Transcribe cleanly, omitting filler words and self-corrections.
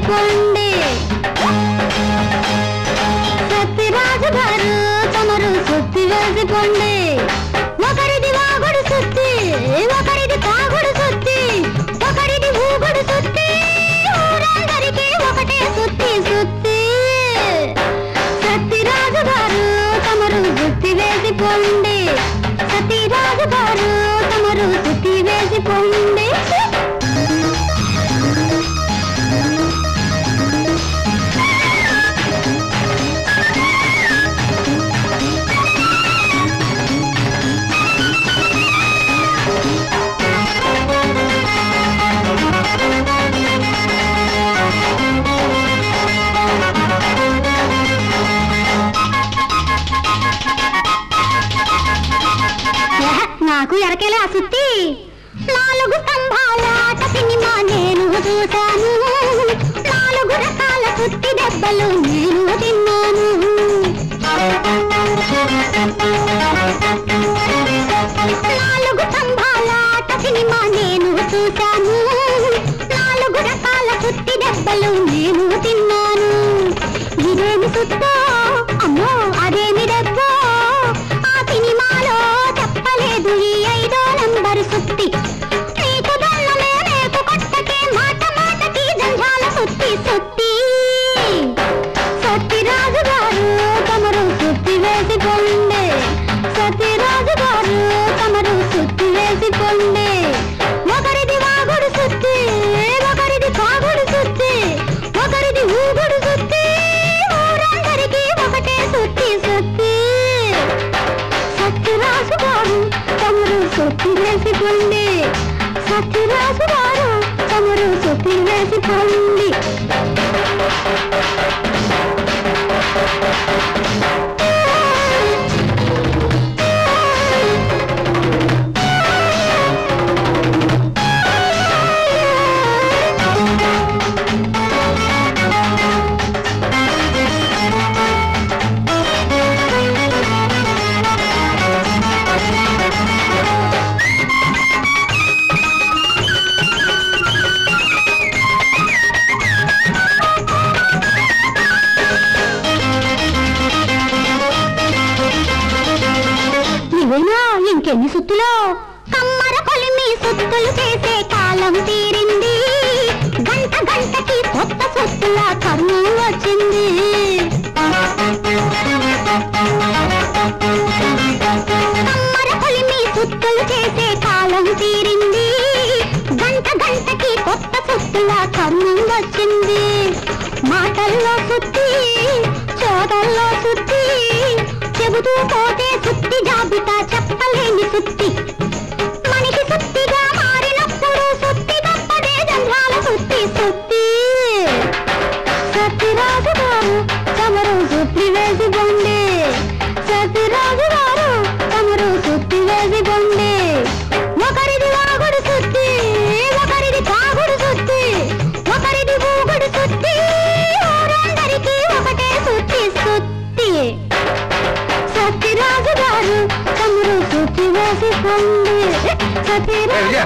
వేసిపోండి. సత్యరాజు గారు తమరు సుత్తి వేసిపోండి. ఒకరిది వాగుడు సుత్తి, ఒకరిది తాగుడు సుత్తి, ఒకరిది ఊగుడు సుత్తి, ఊరందరికీ ఒకటే సుత్తి సుత్తి. సత్యరాజు గారు తమరు సుత్తి వేసిపోండి. సత్యరాజు గారు తమరు సుత్తి వేసిపోండి. నాకు ఎరకేలే ఆ సుత్తి. 4 స్తంభాలాట సినిమా నేను చూశాను. 4 రకాల సుత్తి దెబ్బలు నేను తిన్నాను. 4 స్తంభాలాట సినిమా నేను చూశాను. 4 రకాల సుత్తి దెబ్బలు నేను తిన్నాను. ఇదేమి సుత్తో, అమ్మో అదేమి దెబ్బో, ఆ సినిమాలో చెప్పలేదు ఈ 5వ నంబరు సుత్తి. నీకు దన్నమే నీకు కొట్టకే, మాట మాటకి జంజాల సుత్తి సుత్తి. సత్యరాజు గారు తమరు సుత్తి వేసిపోండి. సత్యరాజు గారు తమరు సుత్తి వేసిపోండి. ఒకరిది వాగుడు సుత్తి, ఒకరిది కాగుడు సుత్తి, ఒకరిది ఊగుడు సుత్తి, ఊరందరికీ ఒకటే సుత్తి సుత్తి. సత్యరాజు గారు తమరు సుత్తి వేసిపోండి. సత్యరాజు గారు తమరు సుత్తి వేసిపోండి. ఇంకెన్ని సుత్తులో, కమ్మర కొలిమి సుత్తులు చేసే కాలం తీరింది. గంట గంటకి కొత్త సుత్తుల కర్మం వచ్చింది. కమ్మర కొలిమి సుత్తులు చేసే కాలం తీరింది. గంట గంటకి కొత్త సుత్తుల కర్మం వచ్చింది. మాటల్లో సుత్తి, చోటల్లో సుత్తి, చెబుతూ పోతే సుత్తి జాబితా చెప్పలేని సుత్తి. మనిషి సుత్తిగా మారినప్పుడు సుత్తి తప్పదే జంధ్రాల సుత్తి సుత్తి. సత్యరాజు గారు తమరు సుత్తి వేసిపోండి. సత్యరాజు గారు తమరు సుత్తి వేసిపోండి. ఒకరిది వాగుడు సుత్తి, ఒకరిది తాగుడు సుత్తి, ఒకరిది ఊగుడు సుత్తి, ఊరందరికీ ఒకటే సుత్తి సుత్తి. సత్యరాజు గారు తమరు సుత్తి వేసిపోండి. సత్యరాజు